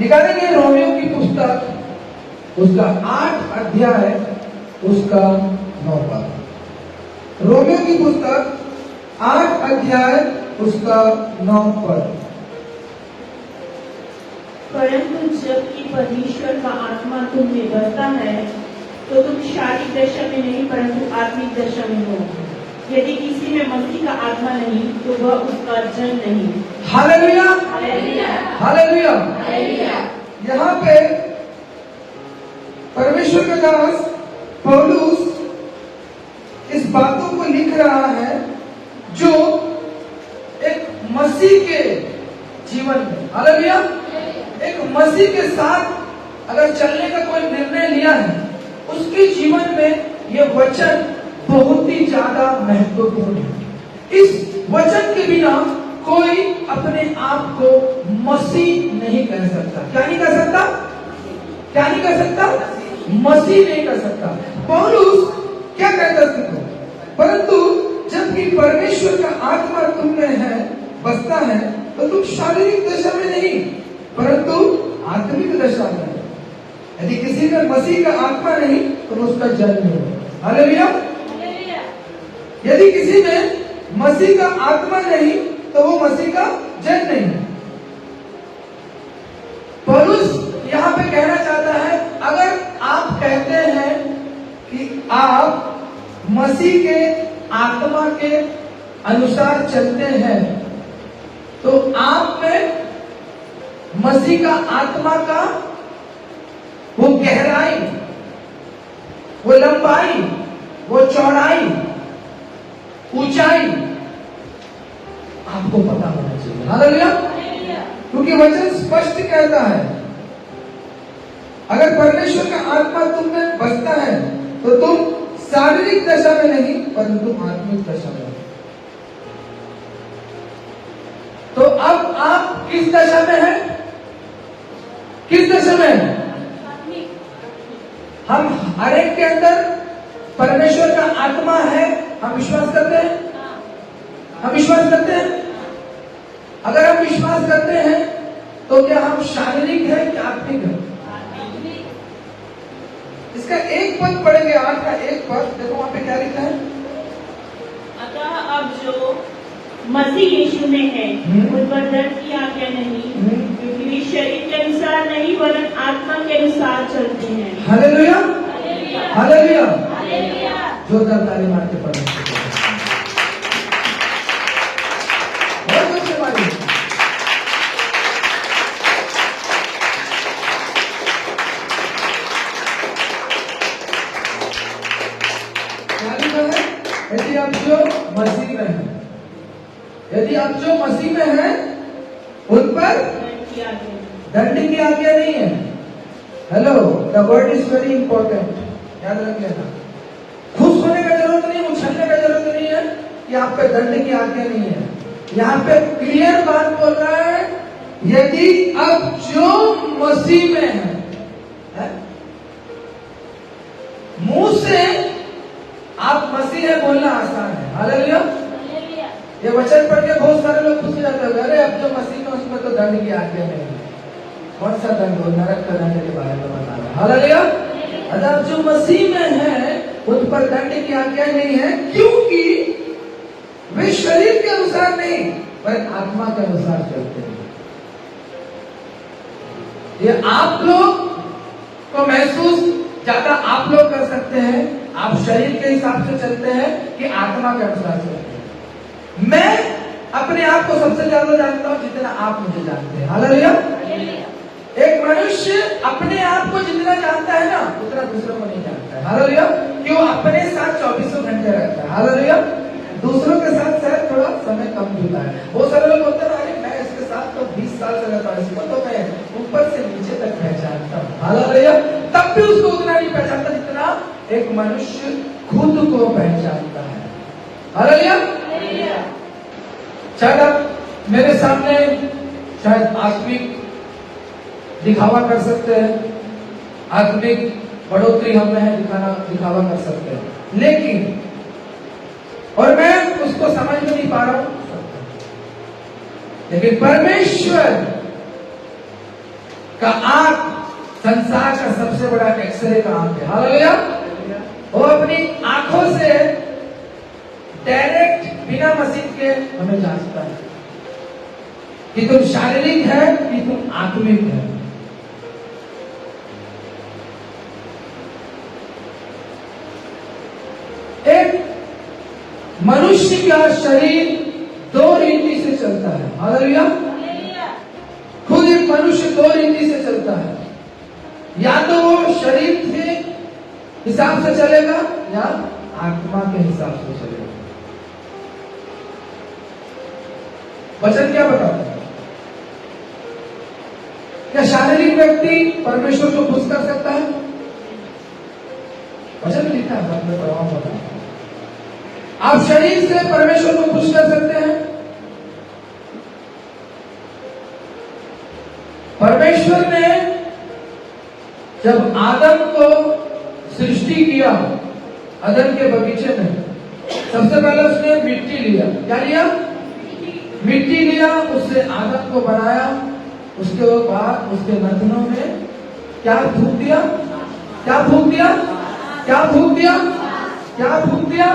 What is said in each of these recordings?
निकालेंगे रोमियो की पुस्तक उसका 8 अध्याय उसका 9 पद। रोमियो की पुस्तक 8 अध्याय उसका 9 पद। परंतु जबकि परमेश्वर का आत्मा तुम में बसता है तो तुम शारीरिक दशा में नहीं परंतु आत्मिक दशा में हो। यदि किसी में मसीह का आत्मा नहीं तो वह उसका जन नहीं। Hallelujah hallelujah hallelujah. हालेलुया। यहाँ पे परमेश्वर का दास पौलुस इस बातों को लिख रहा है जो एक मसीह के जीवन में, हालेलुया, एक मसीह के साथ अगर चलने का कोई निर्णय लिया है उसके जीवन में यह वचन बहुत ही ज्यादा महत्वपूर्ण है। इस वचन के बिना कोई अपने आप को मसीह नहीं कह सकता। क्या नहीं कह सकता? क्या नहीं कह सकता? मसीह नहीं कह सकता। पौलुस क्या कहता है? परंतु जबकि परमेश्वर का आत्मा तुम में है, बसता है, तो तुम शारीरिक दशा में नहीं परंतु आत्मिक दशा में है। यदि किसी में मसीह का आत्मा नहीं तो उसका जन्म नहीं हो। हालेलुया। यदि किसी में मसीह का आत्मा नहीं तो वो मसीह का जन नहीं है। पौलुस यहां पे कहना चाहता है अगर आप कहते हैं कि आप मसीह के आत्मा के अनुसार चलते हैं तो आप में मसीह का आत्मा का वो गहराई, वो लंबाई, वो चौड़ाई, ऊंचाई आपको पता होना चाहिए। हालेलुया। क्योंकि वचन स्पष्ट कहता है अगर परमेश्वर का आत्मा तुम में बसता है तो तुम शारीरिक दशा में नहीं परंतु आत्मिक दशा में। तो अब आप किस दशा में हैं? किस दशा में हैं? हम हर एक के अंदर परमेश्वर का आत्मा है, हम विश्वास करते हैं? हम विश्वास करते हैं? अगर हम विश्वास करते हैं तो क्या हम शारीरिक है कि आत्मिक है? इसका एक पद पढ़ेंगे, 8 का एक पद, देखो वहां पे क्या लिखा है। अतः अब जो मसीह यीशु में है उन पर दर्द की आज्ञा नहीं, क्योंकि वे शरीर के अनुसार नहीं वरन आत्मा के अनुसार चलते हैं। Hallelujah hallelujah. जोरदार ताली मार के पढ़ें। बहुत अच्छे बात। क्या लिखा है? यदि आप जो मसीह में हैं, यदि आप जो मसीह में हैं उन पर दंड की आज्ञा नहीं है। Hello, the word is very important, याद रख लेना। खुश होने का जरूरत नहीं, उछलने का जरूरत नहीं है कि आप पे दंड की आज्ञा नहीं है। यहाँ पे क्लियर बात बोल रहा है यदि अब जो मसीह में है? मुंह से आप मसीह है बोलना आसान है। हालेलुया। ये वचन पढ़ के बहुत सारे लोग खुश हो जाते हैं, अरे अब जो मसीह में उसमें तो दंड की आज्ञा नहीं है। कौन सा दंड? नरक का दंड के बारे में बता रहा है। हालेलुया। अगर जो मसीह में है उन पर दंड की आज्ञा नहीं है क्योंकि वे शरीर के अनुसार नहीं पर आत्मा के अनुसार चलते हैं। ये आप लोग को महसूस ज्यादा आप लोग कर सकते हैं, आप शरीर के हिसाब से चलते हैं कि आत्मा के अनुसार चलते हैं। मैं अपने आप को सबसे ज्यादा जानता हूं जितना आप मुझे जानते हैं। हालेलुया। एक मनुष्य अपने आप को जितना जानता है ना उतना दूसरों को नहीं जानता है। हालेलुया। कि वो अपने साथ 24 घंटे रहता है। हालेलुया। दूसरों के साथ शायद थोड़ा समय कम बीता है। वो सारे लोग बोलते हैं अरे मैं इसके साथ तो 20 साल से रहता हूँ, इसको तो मैं ऊपर से नीचे तक पहचानता हूँ। हालेलुया। तब भी उसको उतना नहीं पहचानता जितना एक मनुष्य खुद को पहचानता है। हालेलुया। शायद आप मेरे सामने शायद आत्मिक दिखावा कर सकते हैं, आत्मिक बढ़ोतरी हम में है दिखावा कर सकते हैं, लेकिन और मैं उसको समझ में नहीं पा रहा हूं, लेकिन परमेश्वर का आंख संसार का सबसे बड़ा एक्सरे का आंख है। हालेलुया। वो अपनी आंखों से डायरेक्ट बिना मशीन के हमें जांचता है कि तुम शारीरिक है कि तुम आत्मिक है। एक मनुष्य का शरीर 2 रीति से चलता है। हालेलुया। खुद एक मनुष्य 2 रीति से चलता है। या तो वो शरीर के हिसाब से चलेगा या आत्मा के हिसाब से चलेगा। वचन क्या बताता है? क्या शारीरिक व्यक्ति परमेश्वर को खुश कर सकता है? वचन में लिखा है, अपने प्रभाव बताता है। आप शरीर से परमेश्वर को खुश कर सकते हैं? परमेश्वर ने जब आदम को सृष्टि किया, अदन के बगीचे में, सबसे पहले उसने मिट्टी लिया। क्या लिया? मिट्टी लिया, उससे आदम को बनाया। उसके बाद उसके नथनों में क्या फूंक दिया? क्या फूंक दिया? क्या फूंक दिया? क्या फूंक दिया?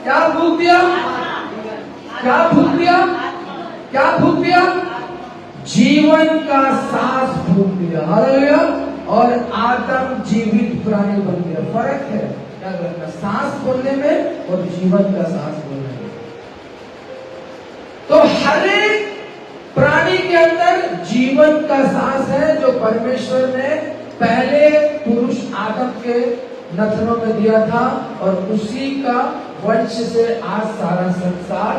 क्या फूंक दिया? क्या फूंक दिया? क्या फूंक दिया? जीवन का सांस फूंक दिया। हालेलुया। और आदम जीवित प्राणी बन गया। फर्क है क्या करना? सांस बोलने में और जीवन का सांस बोलने में। तो हर एक प्राणी के अंदर जीवन का सांस है जो परमेश्वर ने पहले पुरुष आदम के नथनों में दिया था, और उसी का वंश से आज सारा संसार,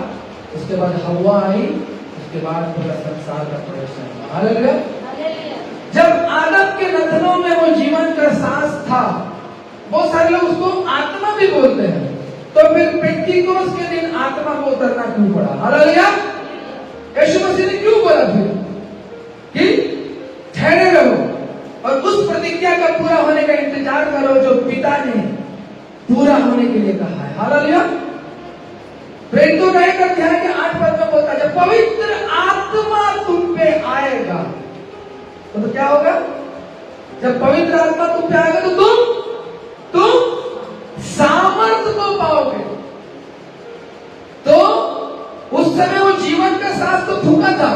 उसके बाद हवा आई, उसके बाद पूरा संसार का प्रवेश हुआ। हालेलुया। जब आदम के नथनों में वो जीवन का सांस था, बहुत सारे लोग उसको आत्मा भी बोलते हैं, तो फिर पेंटिकोस के दिन आत्मा को उतरना क्यों पड़ा? हालेलुया। यीशु मसीह ने क्यों बोला फिर कि ठहरे रहो और उस प्रतिज्ञा का पूरा होने का इंतजार करो जो पिता ने पूरा होने के लिए कहा है। हालेलुया। प्रेरितों का 1 अध्याय के 8 पद में बोलता है, जब पवित्र आत्मा तुम पे आएगा तो क्या होगा? जब पवित्र आत्मा तुम पे आएगा तो तुम सामर्थ को पाओगे। तो उस समय वो जीवन का सांस तो फूंका था,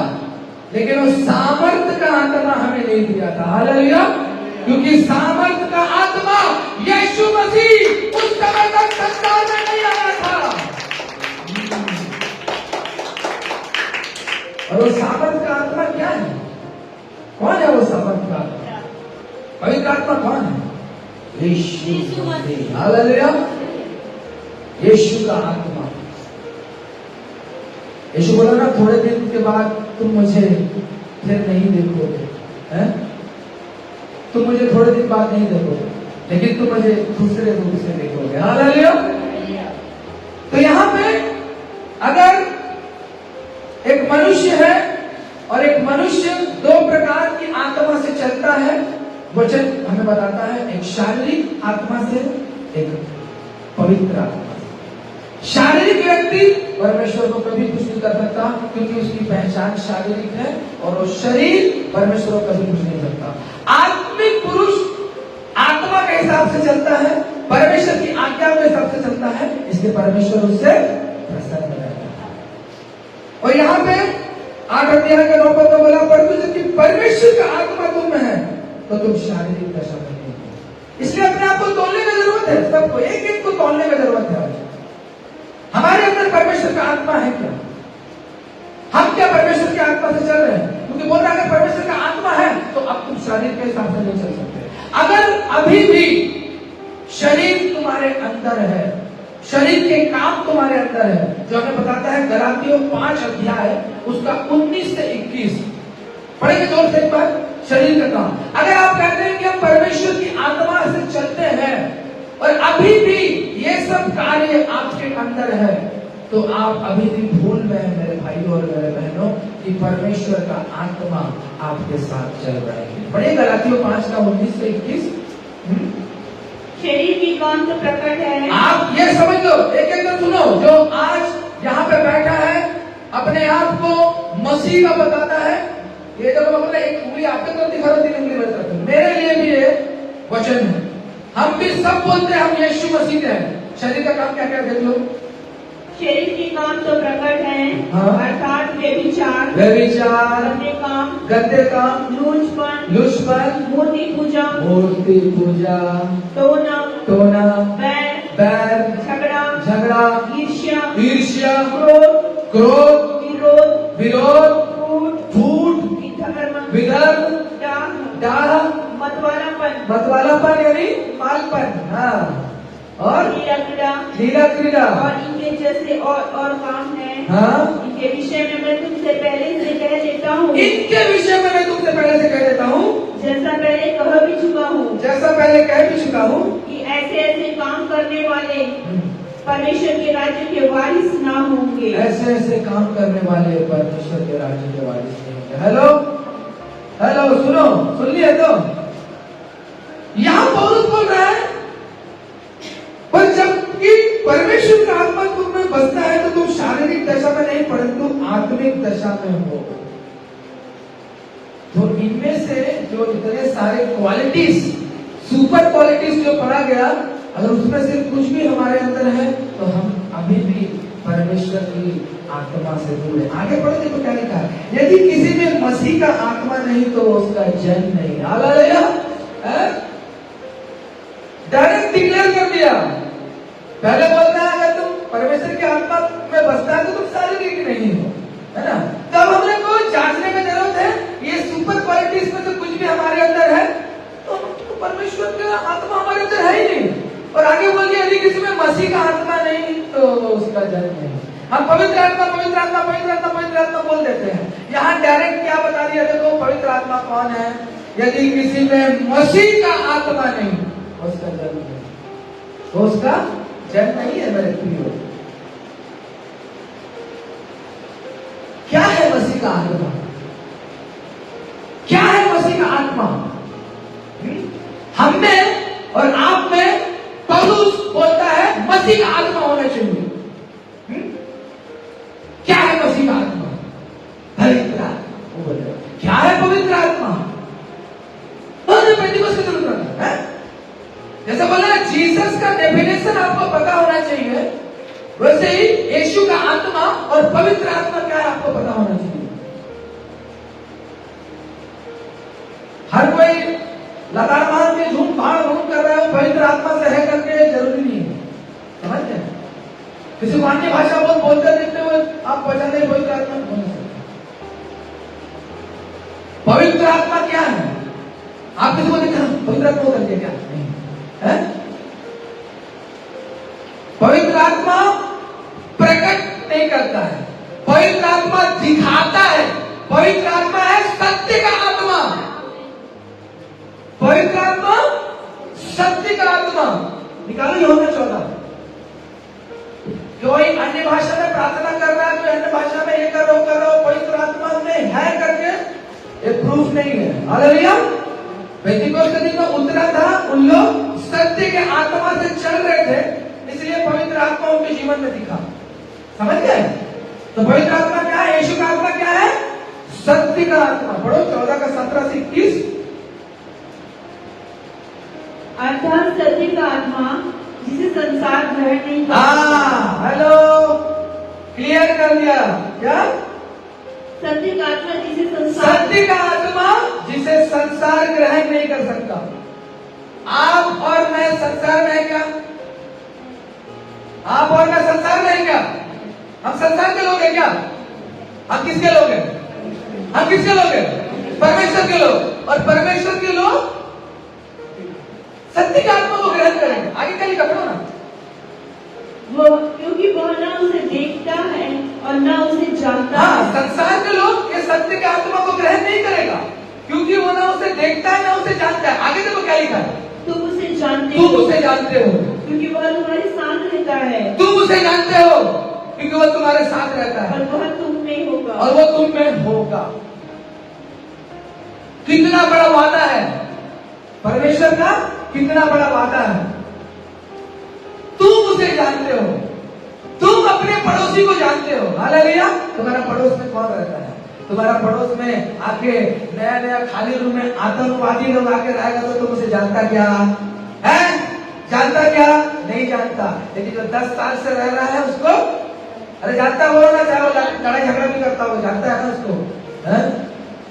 लेकिन वो सामर्थ का आत्मा हमें नहीं दिया था। हालेलुया। क्योंकि सामर्थ का आत्मा यीशु मसीह उस समय तक संसार में नहीं आया था। और वो सामर्थ का आत्मा क्या है? कौन है वो सामर्थ का आत्मा? पवित्र आत्मा कौन है? यीशु मसीह। हालेलुया। यीशु का आत्मा। यीशु बोला ना, थोड़े दिन के बाद तुम मुझे फिर नहीं देखोगे, हैं? तुम मुझे थोड़े दिन बाद नहीं देखोगे, लेकिन तुम मुझे दूसरे रूप से देखोगे। हालेलुया। तो यहाँ पे अगर एक मनुष्य है और एक मनुष्य 2 प्रकार की आत्मा से चलता है, वचन हमें बताता है, एक शारीरिक आत्मा से, एक पवित्र आत्मा। शारीरिक व्यक्ति परमेश्वर को कभी कुछ नहीं कर सकता, क्योंकि उसकी पहचान शारीरिक है, और वो शरीर परमेश्वर को कभी कुछ नहीं करता। आत्मिक पुरुष आत्मा के हिसाब से चलता है, परमेश्वर की आज्ञा के हिसाब से चलता है, इसलिए परमेश्वर उससे प्रसन्न रहता है। और यहाँ पे 8 अध्याय के 9 पद में बोला, परंतु जबकि परमेश्वर का आत्मा तुम में है तो तुम शारीरिक दशा में नहीं हो। इसलिए अपने आप को तोलने की जरूरत है। सबको एक एक को तोलने की जरूरत है। हमारे अंदर परमेश्वर का आत्मा है क्या? हम क्या परमेश्वर की आत्मा से चल रहे हैं? क्योंकि बोल रहा है परमेश्वर का आत्मा है तो अब तुम शरीर के हिसाब से नहीं चल सकते। अगर अभी भी शरीर तुम्हारे अंदर है, शरीर के काम तुम्हारे अंदर है, जो हमें बताता है गलातियों 5 अध्याय उसका 19 से 21 पढ़ेंगे जोर से एक बार। शरीर का काम, अगर आप कहते हैं कि हम परमेश्वर की आत्मा से चलते हैं और अभी भी ये सब कार्य आपके अंदर है, तो आप अभी भी भूल रहे हैं मेरे भाइयों और मेरे बहनों कि परमेश्वर का आत्मा आपके साथ चल रहा है। पढ़िए गलातियों 5 का 19 से 21। शरीर की कौन तो प्रकट है? आप ये समझ लो, एक एक सुनो। जो आज यहाँ पे बैठा है अपने आप को मसीह का बताता है, ये जब हम एक उंगली आपके तरफ दिखा रहे 3 उंगली मेरे तरफ, मेरे लिए भी ये वचन है। हम भी सब बोलते हैं हम यीशु मसीह के हैं। शरीर का काम क्या क्या देख लो, शरीर के काम तो प्रकट है, हाँ। अर्थात व्यभिचार, गंदे काम, लुचपन, मूर्ति पूजा, टोना, बैर, झगड़ा, ईर्ष्या, क्रोध, विरोध, फूट, विधर्म, डाह, मतवालापन यानी मालपन, हाँ, और लीला क्रीड़ा और इनके जैसे और काम है। हाँ। इनके विषय में मैं तुमसे पहले से कह देता हूँ, इनके विषय में मैं तुमसे पहले से कह देता हूँ, जैसा पहले कह भी चुका हूँ कि ऐसे काम करने वाले परमेश्वर के राज्य के वारिस ना होंगे। ऐसे काम करने वाले परमेश्वर के राज्य के वारिस नहीं होंगे। हेलो, सुन लिया तो यहाँ पौलुस बोल रहा है, पर जबकि परमेश्वर का आत्मा तुम में बसता है तो तुम शारीरिक दशा में नहीं परंतु आत्मिक दशा में हो। तो इनमें से जो इतने सारे क्वालिटीज, सुपर क्वालिटीज जो पढ़ा गया, अगर उसमें से कुछ भी हमारे अंदर है तो हम अभी भी परमेश्वर की आत्मा से दूर है। आगे पढ़ो, देखो क्या लिखा है, यदि किसी में मसीह का आत्मा नहीं तो उसका जन्म नहीं। हालेलुया, डायरेक्ट डिक्लेयर कर दिया। पहले बोलता है अगर तुम परमेश्वर की आत्मा में बसता है तो तुम शारीरिक नहीं हो, है ना। तब हमने को जांचने की जरूरत है, ये सुपर क्वालिटीज में तो कुछ भी हमारे अंदर है तो परमेश्वर का आत्मा हमारे अंदर है ही नहीं। और आगे बोल दिया यदि किसी में मसीह का आत्मा नहीं तो उसका जन्म नहीं। हम पवित्र आत्मा बोल देते हैं। यहाँ डायरेक्ट क्या बता दिया, देखो पवित्र आत्मा कौन है, यदि किसी में मसीह का आत्मा नहीं उसका जन्म नहीं, तो उसका जन्म नहीं है। मेरे प्रियो, क्या है मसीह का आत्मा? क्या है मसीह का आत्मा? हम में और आप में पौलुस बोलता है मसीह का आत्मा होना चाहिए। क्या है मसीह का आत्मा? पवित्र आत्मा। वो बोल रहा है क्या है पवित्र आत्मा? पेंटिकोस्ट की जरूरत है। जैसे बोला जीसस का डेफिनेशन आपको पता होना चाहिए, वैसे ही यीशु का आत्मा और पवित्र आत्मा क्या है आपको पता होना चाहिए। हर कोई लगातार मान के झूम भाड़ घूम कर रहा है पवित्र आत्मा से है करके जरूरी नहीं है, समझते हैं। किसी को अन्य भाषा बोलते देखते हुए आप पहचान नहीं पवित्र आत्मा बोल सकते। पवित्र आत्मा क्या है? आप किसी को देखा पवित्र आत्मा करके क्या नहीं है? पवित्र आत्मा प्रकट नहीं करता है, पवित्र आत्मा दिखाता है। पवित्र आत्मा है सत्य का आत्मा। पवित्र आत्मा सत्य का आत्मा। निकालो यूहन्ना 14। कोई अन्य भाषा में प्रार्थना कर रहा है, कोई अन्य भाषा में ये कर रहा हो, पवित्र आत्मा में है करके ये प्रूफ नहीं है। हालेलुया। पेंटिकोस्ट के दिन में उतरा था, उन लोग सत्य के आत्मा से चल रहे थे, इसलिए पवित्र आत्मा उनके जीवन में दिखा। समझ गए? तो पवित्र आत्मा क्या है? यीशु का आत्मा क्या है? सत्य का आत्मा। पढ़ो 14 का 17 से 21। अर्थात सत्य का आत्मा जिसे संसार ग्रहण नहीं करता। हेलो, क्लियर कर दिया क्या? सत्य का आत्मा जिसे संसार ग्रहण नहीं कर सकता। आप और मैं संसार में है क्या? आप और मैं संसार में है क्या? हम संसार के लोग हैं क्या? हम किसके लोग हैं? हम किसके लोग हैं? परमेश्वर के लोग। और परमेश्वर के लोग सत्य का आत्मा को ग्रहण करेंगे। आगे क्या लिखा पढ़ो ना। वो क्योंकि वह न उसे देखता है और न उसे जानता है। संसार के लोग ये सत्य के आत्मा को ग्रहण नहीं करेगा, क्योंकि वो ना उसे देखता है ना उसे जानता है। आगे देखो क्या लिखा है, तुम उसे जानते हो क्योंकि वह तुम्हारे साथ रहता है। तुम उसे जानते हो क्योंकि वह तुम्हारे साथ रहता है और वह तुम में होगा। और वो तुम में होगा। कितना बड़ा वादा है परमेश्वर का, कितना बड़ा वादा है। तुम उसे जानते हो, तुम अपने पड़ोसी को जानते हो। हालेलुया। तुम्हारा पड़ोस में कौन रहता है? तुम्हारा पड़ोस में आके नया नया खाली रूम में आतंकवादी लोग आके रहेगा तो तुम उसे जानता क्या है? जानता क्या? नहीं जानता। लेकिन जो 10 साल से रह रहा है उसको अरे जानता हो ना, चाहे वो लड़ाई झगड़ा भी करता हो, जानता है ना उसको, है?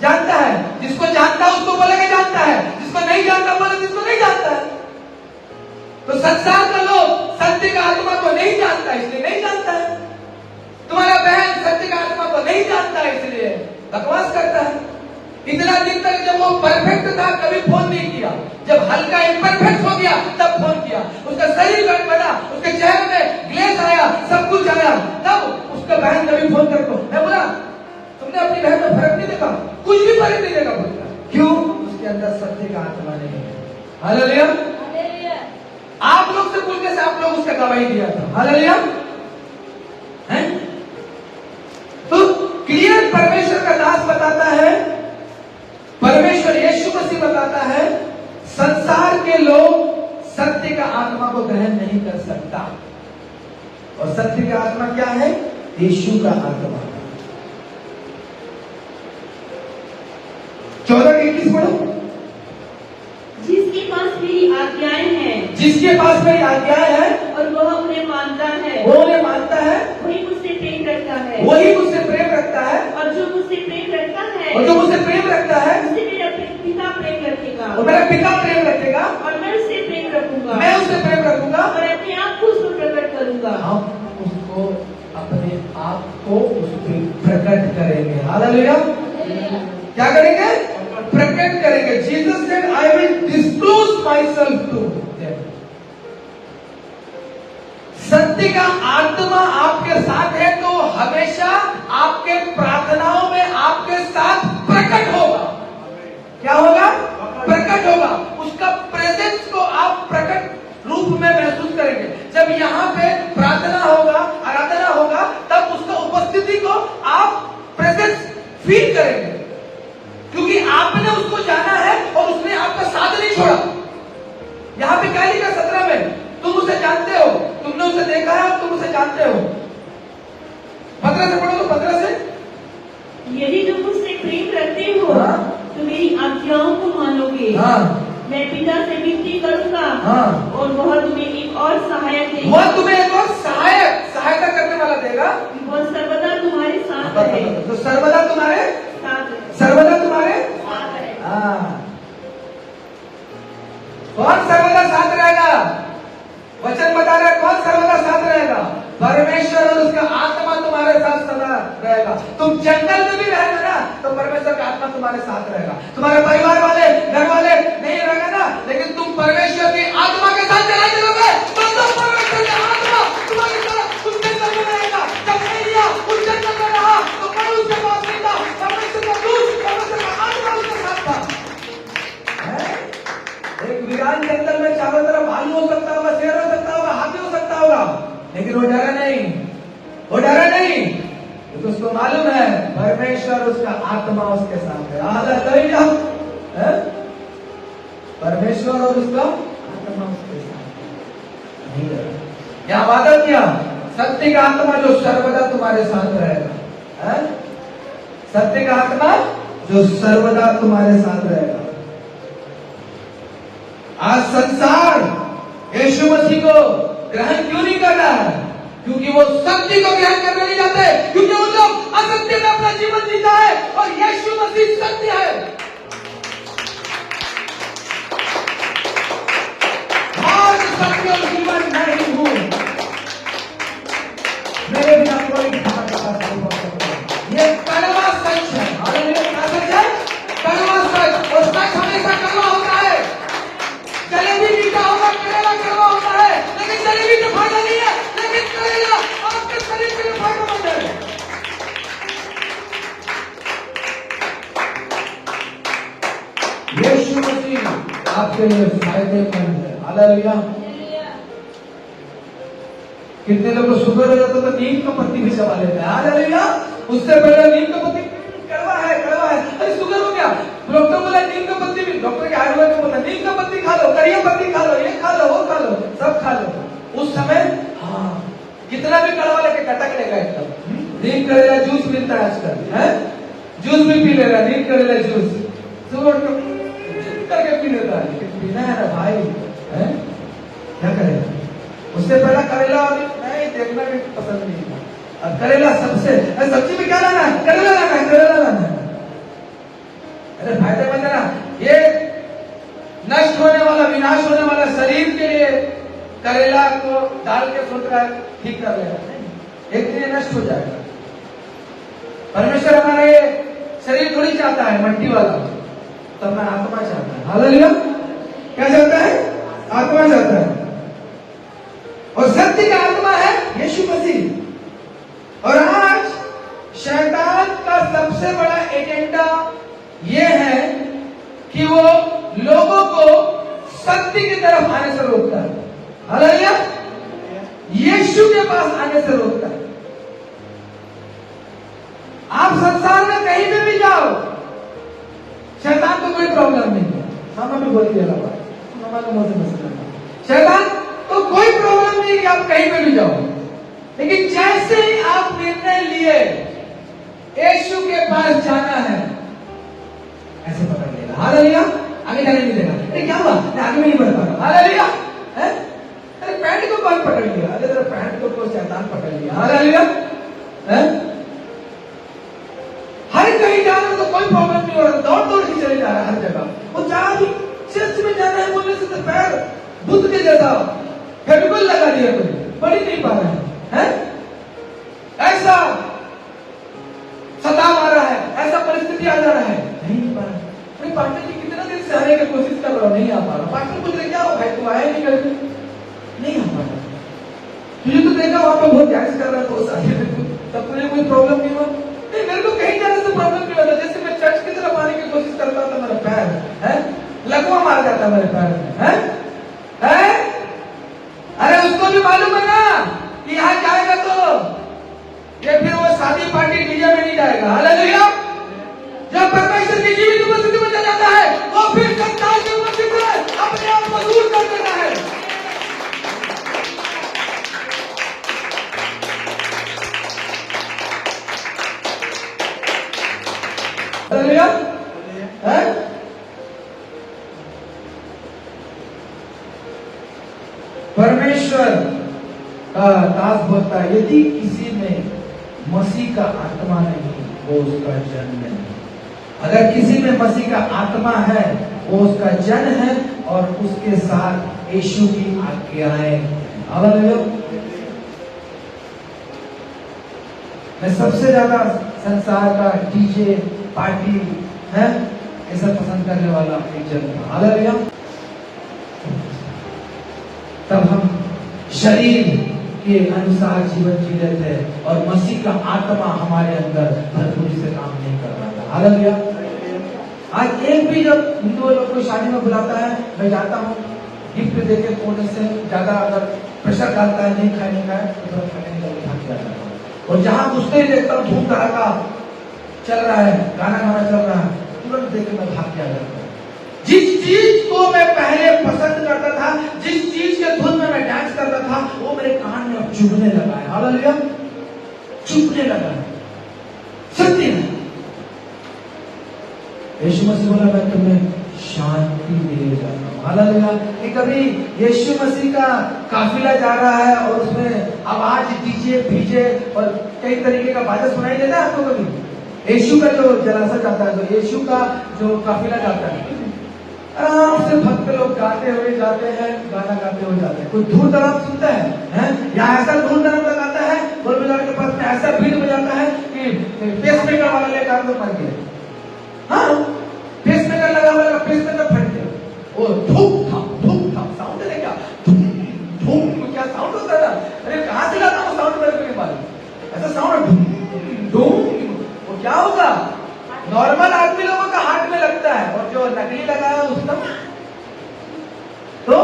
जानता है। जिसको जानता है उसको बोलेगा जानता है, जिसको नहीं जानता बोले जिसको नहीं जानता है। तो संसार का लोग सत्य का आत्मा को नहीं जानता इसलिए नहीं जानता है। तुम्हारा बहन सत्य का आत्मा को नहीं जानता है इसलिए बकवास करता है। इतना दिन तक जब वो परफेक्ट था कभी फोन नहीं किया, जब हल्का इम्परफेक्ट हो गया तब फोन किया। उसका शरीर गड़बड़ा, उसके चेहरे में ग्लेस आया, सब कुछ आया, तब उसका बहन कभी फोन करके मैं बोला तुमने अपनी बहन में फर्क नहीं देखा? कुछ भी फर्क नहीं देखा। बोलता क्यों? उसके अंदर सत्य का आत्मा नहीं है। हालेलुया। आप लोग से पूछने से आप लोग उसका गवाही दिया था। हालेलुया। हैं? तो क्लियर परमेश्वर का दास बताता है, परमेश्वर यीशु मसीह बताता है संसार के लोग सत्य का आत्मा को ग्रहण नहीं कर सकता। और सत्य का आत्मा क्या है? यीशु का आत्मा। 14:21 पढ़ो। जिसके पास मेरी आज्ञाएं हैं, जिसके पास मेरी आज्ञाएं हैं और वह उन्हें मानता है, वो उन्हें मानता है, वही मुझसे प्रेम रखता है, वही मुझसे प्रेम रखता है, और जो मुझसे प्रेम रखता है, और जो मुझसे प्रेम रखता है उससे मेरा पिता प्रेम रखेगा, और मेरा पिता प्रेम रखेगा, और मैं उससे प्रेम रखूंगा, मैं उससे प्रेम रखूंगा और अपने आप को उसमें प्रकट करूंगा। हम उसको अपने आप को उस पर प्रकट करेंगे। हालेलुया। क्या करेंगे? प्रकट करेंगे। Jesus said I will disclose myself to them. सत्य का आत्मा आपके साथ है तो हमेशा आपके प्रार्थनाओं में आपके साथ प्रकट होगा। क्या होगा? प्रकट होगा। उसका प्रेजेंस को आप प्रकट रूप में महसूस करेंगे। जब यहाँ पे प्रार्थना होगा, आराधना होगा, तब उसका उपस्थिति को आप प्रेजेंस फील करेंगे, क्योंकि आपने उसको जाना है और उसने आपका साथ नहीं छोड़ा। यहाँ पे क्या लिखा 17 में? तुम उसे जानते हो, तुमने उसे देखा है, तुम उसे जानते हो। 15 से पढ़ो तो 15 से। यदि तुम मुझसे प्रेम रखते हो हाँ। तो मेरी आज्ञाओं को मानोगे। हाँ। मैं पिता से विनती करूंगा, हाँ। और वह तुम्हें एक और सहायक देगा। वह तुम्हें एक और सहायता करने वाला देगा। वह सर्वदा तुम्हारे साथ है। तो सर्वदा तुम्हारे साथ है। सर्वदा तुम्हारे साथ है। हाँ। कौन सर्वदा साथ रहेगा? वचन बता रहा है कौन सर्वदा साथ रहेगा? परमेश्वर और उसका आत्मा तुम्हारे साथ सदा रहेगा। तुम जंगल में भी रहेगा ना तो परमेश्वर का आत्मा तुम्हारे साथ रहेगा। तुम्हारे परिवार वाले, घर वाले नहीं रहेगा ना, लेकिन तुम परमेश्वर की आत्मा के साथ चला चलोगे तो परमेश्वर का आत्मा तुम्हारे साथ उस जंगल में रहेगा। जब एलिया उस जंगल में रहा तो कोई उसके पास नहीं था, परमेश्वर का दूत, परमेश्वर का आत्मा उसके साथ था। एक वीरान जंगल में चारों तरफ भालू हो सकता होगा, शेर हो सकता होगा, हाथी हो सकता होगा, लेकिन वो डरा नहीं, वो डरा नहीं। तो उसको मालूम है परमेश्वर उसका आत्मा उसके साथ है। हालेलुया। परमेश्वर और उसका आत्मा उसके साथ नहीं डरा। क्या वादा किया? सत्य का आत्मा जो सर्वदा तुम्हारे साथ रहेगा। सत्य का आत्मा जो सर्वदा तुम्हारे साथ रहेगा। आज संसार यीशु मसीह को ग्रहण क्यों नहीं कर रहा है? क्योंकि वो सत्य को ग्रहण करने नहीं जाते, क्योंकि वो लोग असत्य में अपना जीवन जीता है और यीशु मसीह सत्य है। और सत्य और जीवन मैं ही हूं, मेरे बिना कोई ये कड़वा सच है। हालेलुया। क्या सच है? कड़वा सच। और सच हमेशा कड़वा होता है। जलेबी मीठा होगा, करेला कड़वा होता है, लेकिन जलेबी का फायदा नहीं है, लेकिन करेला आपके शरीर के लिए फायदेमंद है। यीशु मसीह आपके लिए फायदेमंद है। हालेलुया। कितने लोगों को शुगर हो जाता तो नीम का पत्ती भी चबा लेते हैं। हालेलुया। उससे पहले नीम का पत्ती कड़वा है, कड़वा है, अरे शुगर हो गया, डॉक्टर बोला नीम का पत्ती भी, डॉक्टर के आयुर्वेद में बोला नीम का पत्ती खा लो, करिया पत्ती खा लो, ये खा लो, वो खा लो, सब खा लो। उस समय हाँ कितना भी कड़वा लेके कटक लेगा एकदम। नीम करेला जूस मिलता है आजकल, है जूस भी पी ले रहा है, नींद करेला जूस सुबह उठ जिद करके पी लेता है, लेकिन पीना है ना भाई, है क्या करेगा? उससे पहला करेला और नहीं देखना भी पसंद नहीं था। अब करेला सबसे सब्जी में क्या लाना है? करेला लाना है, करेला लाना है। अरे फायदेमंद है ना, ये नष्ट होने वाला, विनाश होने वाला शरीर के लिए करेला को डाल के सोच रहा है ठीक कर लेगा, एक दिन नष्ट हो जाएगा। परमेश्वर हमारे शरीर थोड़ी चाहता है मट्टी वाला, तो अपना आत्मा चाहता है। हालेलुया। क्या चाहता है? आत्मा चाहता है, और सत्य का आत्मा है यीशु मसीह। और आज शैतान का सबसे बड़ा एजेंडा यह है कि वो लोगों को सत्य की तरफ आने से रोकता है। हालेलुया। यीशु के पास आने से रोकता है। आप संसार में कहीं पे भी जाओ, शैतान को कोई प्रॉब्लम नहीं है। मामा भी बोली दे रहा, मामा का मुंह से मसला, शैतान तो कोई प्रॉब्लम नहीं कि आप कहीं पे भी जाओ, लेकिन जैसे ही आप निर्णय लिए यीशु के पास जाना है, ऐसे पकड़ लेगा। हालेलुया। आगे जाने नहीं देगा। अरे क्या हुआ, मैं आगे में नहीं बढ़ पा रहा। हालेलुया। अरे पैंट को कौन पकड़ लिया? अरे तेरा पैंट को कोई शैतान पकड़ लिया। हालेलुया। हर कहीं जाना तो कोई प्रॉब्लम नहीं हो रहा, दौड़ दौड़ के चले जा रहा है हर जगह। वो जहां भी चर्च में जाना है बोलने से तो पैर बुद्ध के जैसा फेविकोल लगा दिया, कोई बढ़ ही नहीं पा रहा है, ऐसा सताव आ रहा है, ऐसा परिस्थिति आ जा रहा है, नहीं पा रहा। अरे पास्टर जी कितना देर से आने की कोशिश कर रहा हूं, नहीं आ पा रहा। पास्टर पूछ रहे क्या हो भाई, तू आया नहीं करके? नहीं आ पा रहा। तुझे तो देखा वहां पर बहुत डांस कर रहा था, तब तुझे कोई प्रॉब्लम नहीं हुआ? नहीं, मेरे को कहीं जाने से प्रॉब्लम नहीं होता। जैसे मैं चर्च की तरफ आने की कोशिश करता था, मेरा पैर लकवा मार जाता मेरे पैर में। अरे उसको भी मालूम है ना कि यहाँ जाएगा तो ये फिर वो शादी पार्टी डीजे में नहीं जाएगा। हालेलुया। जब परमेश्वर की जीवित उपस्थिति में चला जाता है, वो फिर संसार की उपस्थिति में अपने आप को दूर कर देता है। हालेलुया। परमेश्वर का दास बोलता है, यदि किसी में मसीह का आत्मा नहीं, वो उसका जन नहीं। अगर किसी में मसीह का आत्मा है, वो उसका जन है और उसके साथ यीशु की आज्ञाएं। हालेलुया। मैं सबसे ज्यादा संसार का डीजे पार्टी है ऐसा पसंद करने वाला एक जन था। हालेलुया। तब हम शरीर के अनुसार जीवन जी रहे थे और मसीह का आत्मा हमारे अंदर भरपूरी से काम नहीं कर रहा था। हालेलुया। आज एक भी जब हिंदू लोग को शादी में बुलाता है, मैं जाता हूँ गिफ्ट देके कोने से ज्यादा अगर प्रेशर डालता है, नहीं खाने का है तो खाने का भाग जाता है। और जहां घुसते ही देखता हूँ धूम धड़ाका चल रहा है, गाना गाना चल रहा है, तुरंत देख के मैं भाग जाता हूँ। जिस चीज को मैं पहले पसंद करता था, जिस चीज के धुन में मैं डांस करता था, वो मेरे कान में अब चुभने लगा है। हालेलुया। चुभने लगा है। सत्य है। यीशु मसीह बोला, मैं तुम्हें शांति दे जाता हूं। हालेलुया। कि कभी यीशु मसीह का काफिला जा रहा है और उसमें आवाज डीजे भीजे और कई तरीके का बाजा सुनाई देता है आपको? कभी यीशु का जो जनाजा जाता है, तो यीशु का जो काफिला जाता है, आराम से भक्त लोग गाते हुए जाते हैं, गाना गाते हुए जाते हैं। कोई धूल धड़ाम सुनता है, या ऐसा धूल धड़ाम लगाता है, ढोल बजाने के पास में ऐसा भीड़ बजाता है कि पेसमेकर वाला लेकर तो मर गया। हाँ, पेसमेकर लगा हुआ, पेसमेकर फट गया। वो धूम था साउंड है क्या? धूम क्या साउंड होता है? अरे कहाँ से लाता वो साउंड? मेरे को नहीं मालूम। ऐसा साउंड धूम वो क्या होगा? नॉर्मल आदमी लोगों का हार्ट में लगता है, और जो नकली लगा है उसका। तो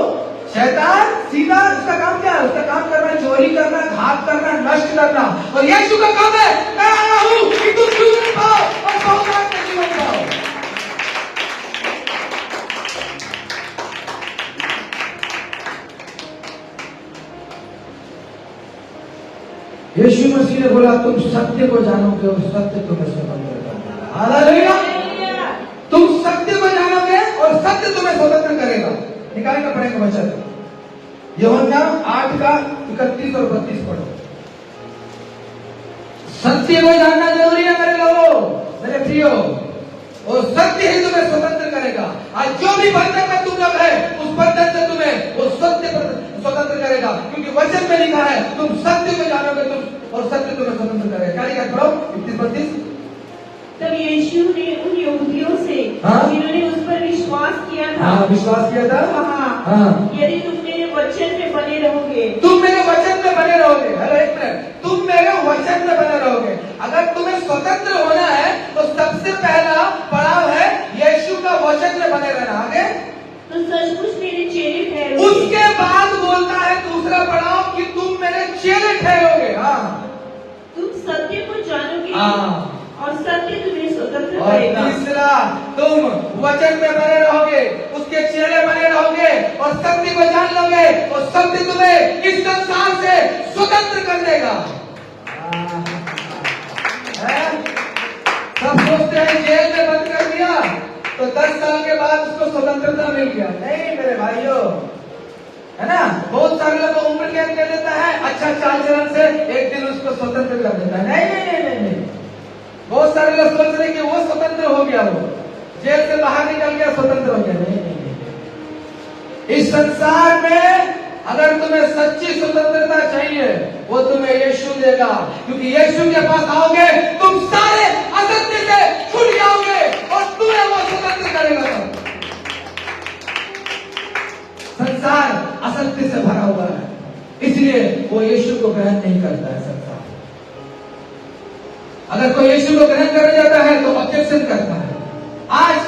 शैतान सीधा उसका काम क्या है? उसका काम करना है चोरी करना, घात करना, नष्ट करना। और यीशु का काम है, मैं आया हूं कि तुम जीवन पाओ और बहुतायत में जीवन पाओ। यीशु मसीह ने बोला, तुम सत्य को जानोगे और सत्य तुम्हें स्वतंत्र कर देगा। हालेलुया। तुम सत्य को जानोगे और सत्य तुम्हें स्वतंत्र करेगा। निकालना पड़ेगा वचन, यूहन्ना 8 का 31 और 32 पढ़ो। सत्य को जानना जरूरी है मेरे लोगों, मेरे प्रियो, और सत्य ही तुम्हें स्वतंत्र करेगा। आज जो भी बंधन में तुम लोग है, उस बंधन से तुम्हें वो सत्य स्वतंत्र करेगा, क्योंकि वचन में लिखा है तुम सत्य को जानोगे तुम, और सत्य तुम्हें स्वतंत्र करेगा। क्या लिखा है पढ़ो 31-32। तब यीशु ने उन यहूदियों से जिन्होंने उस पर विश्वास किया था, विश्वास किया था, यदि तुम मेरे वचन में बने रहोगे, तुम मेरे वचन में बने रहोगे। अरे एक मिनट, तुम मेरे वचन में बने रहोगे। अगर तुम्हें स्वतंत्र होना है तो सबसे पहला पड़ाव है यीशु का वचन में बने रहना। आगे तो सचमुच मेरे चेले ठहरोगे। उसके बाद बोलता है दूसरा पड़ाव कि तुम मेरे चेले ठहरोगे। तुम सत्य को जानोगे और सत्य तुम्हें स्वतंत्र और करेगा। तीसरा, तुम वचन में बने रहोगे, उसके चेले बने रहोगे और सत्य को जान लोगे, और सत्य तुम्हें इस संसार से स्वतंत्र कर देगा। सब सोचते हैं जेल में बंद कर दिया तो 10 साल के बाद उसको स्वतंत्रता मिल गया। नहीं मेरे भाइयों, है ना, बहुत सारे लोग उम्र कैद कर देता है, अच्छा चाल चलन से एक दिन उसको स्वतंत्र कर देता है। नहीं नहीं नहीं नहीं, बहुत सारे लोग सोच रहे कि वो स्वतंत्र हो गया, वो जेल से बाहर निकल गया, स्वतंत्र हो गया। नहीं नहीं नहीं, इस संसार में अगर तुम्हें सच्ची स्वतंत्रता चाहिए वो तुम्हें यीशु देगा, क्योंकि यीशु के पास आओगे तुम सारे असत्य से छूट जाओगे और तुम्हें वो स्वतंत्र करेगा। संसार असत्य से भरा हुआ है, इसलिए वो यीशु को ग्रहण नहीं करता है। संसार अगर कोई यीशु को ग्रहण कर जाता है तो ऑब्जेक्शन करता है। आज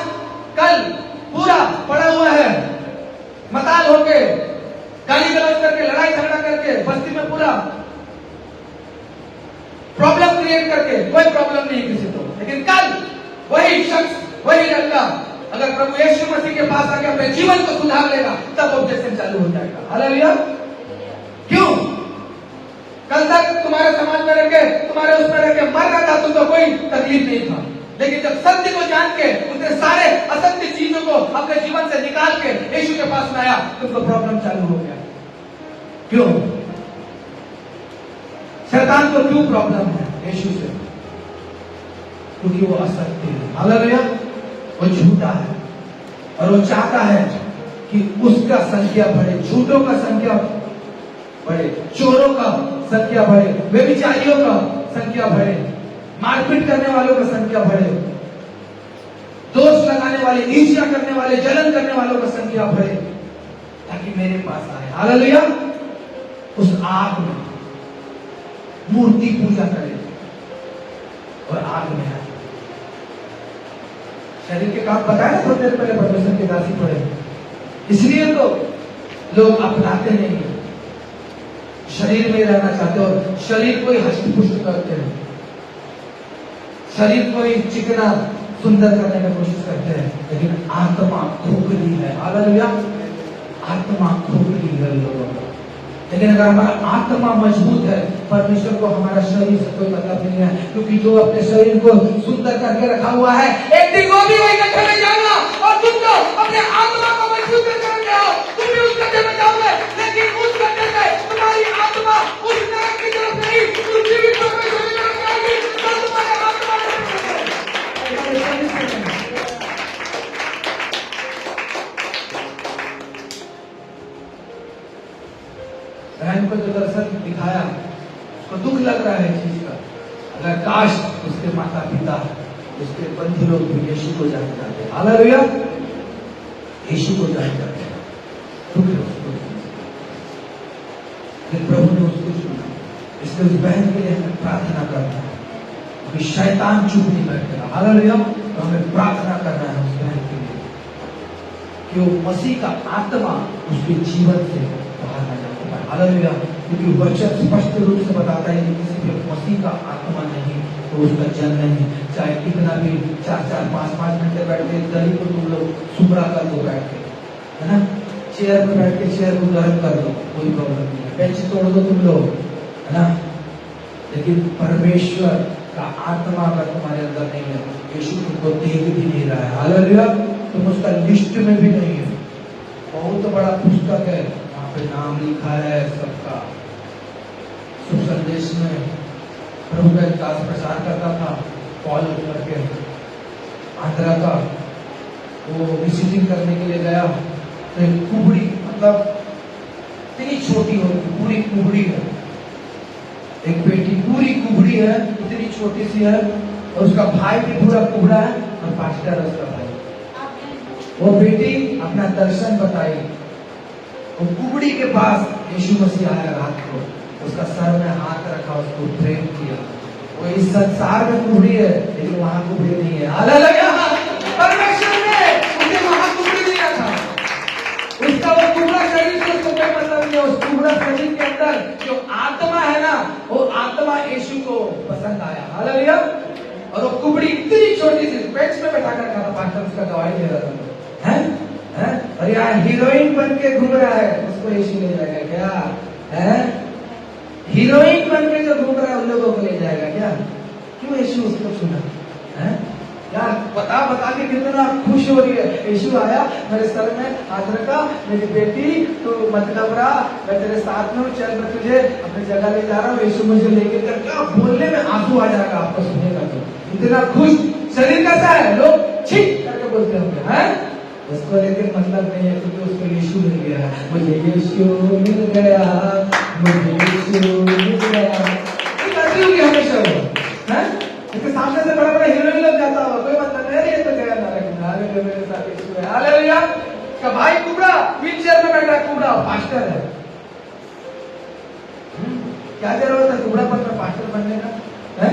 कल पूरा पड़ा हुआ है, मताल होके, गाली गलौज करके, लड़ाई झगड़ा करके, बस्ती में पूरा प्रॉब्लम क्रिएट करके, कोई प्रॉब्लम नहीं किसी को। लेकिन कल वही शख्स, वही लड़का अगर प्रभु यीशु मसीह के पास आके अपने जीवन को सुधार लेगा तब ऑब्जेक्शन चालू हो जाएगा। हालेलुया। क्यों? कल तक तुम्हारे समाज में रहकर, तुम्हारे उसमें रहकर मर रहा था, तुमको कोई तकलीफ नहीं था, लेकिन जब सत्य को जान के उनके सारे असत्य चीजों को अपने जीवन से निकाल के यीशु के पास में आया, तुमको प्रॉब्लम चालू हो गया। क्यों? शैतान को क्यों प्रॉब्लम है यीशु से? क्योंकि वो असत्य है। हालेलुया। वो झूठा है और वो चाहता है कि उसका संख्या बढ़े, झूठों का संख्या बढ़े, चोरों का संख्या बढ़े, व्यभिचारियों का संख्या बढ़े, मारपीट करने वालों का संख्या बढ़े, दोष लगाने वाले, ईर्ष्या करने वाले, जलन करने वालों का संख्या बढ़े, ताकि मेरे पास आए। हालेलुया। उस आग में मूर्ति पूजा करे और आग में आए। शरीर के काम बताया ना थोड़ी देर पहले, परमेश्वर के दासी पढ़े। इसलिए तो लोग अपनाते नहीं, शरीर में रहना चाहते और शरीर को ही हष्ट पुष्ट करते हैं, शरीर को ही चिकना सुंदर करने की कोशिश करते हैं, लेकिन आत्मा खोखली है। हालेलुया। आत्मा खोखली है लोगों को। लेकिन अगर हमारा आत्मा मजबूत है, परमेश्वर को हमारा शरीर से कोई मतलब नहीं है, क्योंकि जो अपने शरीर को सुंदर करके रखा हुआ है, एक दिन वो भी वही गड्ढे में जाएगा, और तुम तो अपने आत्मा को मजबूत करके आओ, तुम भी उस गड्ढे में जाओगे, लेकिन उस गड्ढे से तुम्हारी आत्मा उस नरक की तरफ नहीं, उस जीवित परमेश्वर की तरफ जाएगी, और तुम्हारे आत्मा बहन को जो दर्शन दिखाया उसको दुख लग रहा है चीज का। अगर काश उसके माता पिता, उसके बंधु लोग भी यीशु को जान जाते। हालेलुया। यीशु को जान जाते, दुख है उसको, लेकिन प्रभु ने उसको चुना। इसलिए उस बहन के लिए हमें प्रार्थना करना है, क्योंकि शैतान चुप नहीं बैठेगा। हालेलुया। तो हमें प्रार्थना करना है उस बहन के लिए कि वो मसीह का आत्मा उसके जीवन से बाहर आ जाए। हालेलुया। क्योंकि वचन स्पष्ट रूप से बताता है कि किसी पे मसीह का आत्मा नहीं तो उसका जन्म नहीं। चाहे कितना भी 4-4, 5-5 घंटे बैठ के गली को तुम लोग सुमरा कर दो, बैठ के, है ना, चेयर पर बैठ के चेयर को गर्म कर दो, कोई प्रॉब्लम नहीं है, बेंच तोड़ दो तुम लोग, है ना, लेकिन परमेश्वर का आत्मा अगर तुम्हारे अंदर नहीं है, यीशु तुमको देख भी नहीं रहा है। हालेलुया, तुम उसका लिस्ट में भी नहीं है। बहुत बड़ा पुस्तक है, वहां पे नाम लिखा है सबका। शुभ संदेश में प्रभु का दास प्रचार करता था, पॉल करके आंध्रा का, वो विजिटिंग करने के लिए गया तो एक कुबड़ी, मतलब इतनी छोटी होगी, पूरी कुबड़ी है, एक बेटी पूरी कुबड़ी है, इतनी छोटी सी है, और उसका भाई भी पूरा कुबड़ा है और पास्टर है उसका भाई। वो बेटी अपना दर्शन बताई, वो कुबड़ी के पास यीशु मसीह आया रात को, उसका सर में हाथ रखा, उसको प्रेम किया। वो इस संसार में कुबड़ी है लेकिन वहां कुबड़ी नहीं है। हालेलुया, परमेश्वर ने उसे वहां कुबड़ी नहीं रखा। उसका वो कुबड़ा शरीर से उसको कोई मतलब नहीं है। उस कुबड़ा शरीर के अंदर जो आत्मा है ना, वो आत्मा यीशु को पसंद आया। हालेलुया, और वो कुबड़ी इतनी छोटी सी बेंच में बैठा कर खाना, पास्टर उसका गवाही दे रहा था, हैं? और यहाँ हीरोइन बन के घूम रहा है, उसको यीशु ले जाएगा क्या? है हीरोइन बन के जो घूम रहा है उन लोगों को ले जाएगा क्या? क्यों यीशु उसको चुना? है यार, बता के कितना खुश हो रही है। यीशु आया, मेरे सर में हाथ रखा, मेरी बेटी तू मत घबरा, मैं तेरे साथ में हूँ, चल मैं तुझे अपनी जगह ले जा रहा हूँ। यीशु मुझे लेके कर, क्या बोलने में आंसू आ जाएगा आपको सुनेगा तो, इतना खुश शरीर कैसा है, लोग ठीक करके बोलते होंगे। हैं, उसको लेकर मतलब नहीं है, क्योंकि उसको यीशु मिल गया है। मुझे यीशु मिल गया, मुझे यीशु मिल गया, करती होगी हमेशा वो। हैं, इसके सामने से बड़ा बड़ा हीरोइन लग जाता होगा, कोई मतलब नहीं, ये तो गया ना, मेरे साथ यीशु है। हालेलुया, का भाई कुबड़ा व्हील चेयर में बैठा है, कुबड़ा पास्टर है। क्या जरूरत है कुबड़ापन में पास्टर बनने का? है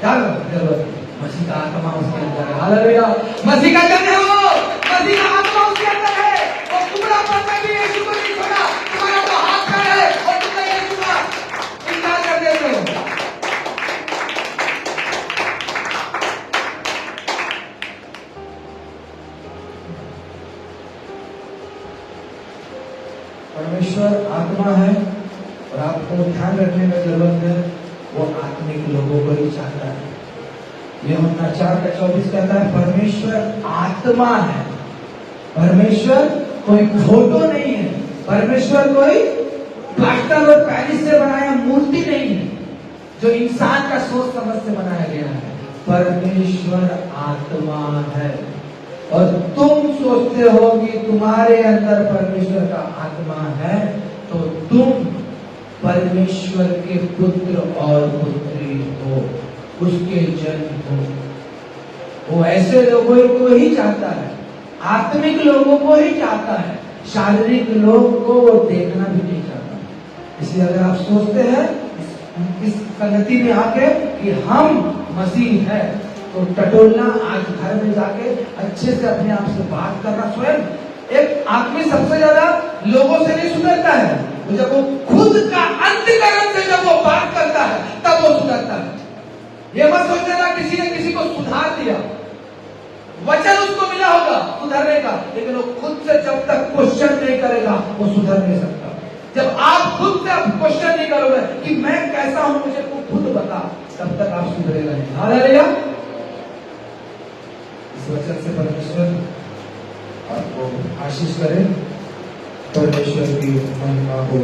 क्या जरूरत है? मसीह का आत्मा उसके अंदर है। हालेलुया, मसीह का जन है वो, मसीह का आत्मा उसके अंदर है। वो कुबड़ापन में भी यीशु को नहीं छोड़ा। तुम्हारा तो हाथ खड़ा है और तुम यीशु का इनकार कर देते हो। परमेश्वर आत्मा है और आपको ध्यान रखने में जरूरत है, वो आत्मिक लोगों को ही चाहता है। यूहन्ना 4:24 कहता है, परमेश्वर आत्मा है। परमेश्वर कोई फोटो नहीं है, परमेश्वर कोई प्लास्टर और पेरिस से बनाया मूर्ति नहीं है जो इंसान का सोच समझ से बनाया गया है। परमेश्वर आत्मा है। और तुम सोचते हो कि तुम्हारे अंदर परमेश्वर का आत्मा है, तो तुम परमेश्वर के पुत्र और पुत्री हो, उसके जन हो। वो ऐसे लोगों को ही चाहता है, आत्मिक लोगों को ही चाहता है, शारीरिक लोग को वो देखना भी नहीं चाहता। इसलिए अगर आप सोचते हैं इस संगति में आके कि हम मसीह है, तो टटोलना, आज घर में जाके अच्छे से अपने आप से बात करना। स्वयं एक आदमी सबसे ज्यादा लोगों से नहीं सुधरता है, तो जब वो खुद का अंतःकरण से जब वो बात करता है तब वो सुधरता है। ये मत सोचना किसी ने किसी को सुधार दिया, वचन उसको मिला होगा सुधरने का, लेकिन वो खुद से जब तक क्वेश्चन नहीं करेगा वो सुधर नहीं सकता। जब आप खुद से क्वेश्चन नहीं करोगे कि मैं कैसा हूं, मुझे खुद बता, तब तक आप सुधरेगा नहीं। हालेलुया, इस वचन से परमेश्वर आपको आशीष करे, परमेश्वर की महिमा हो।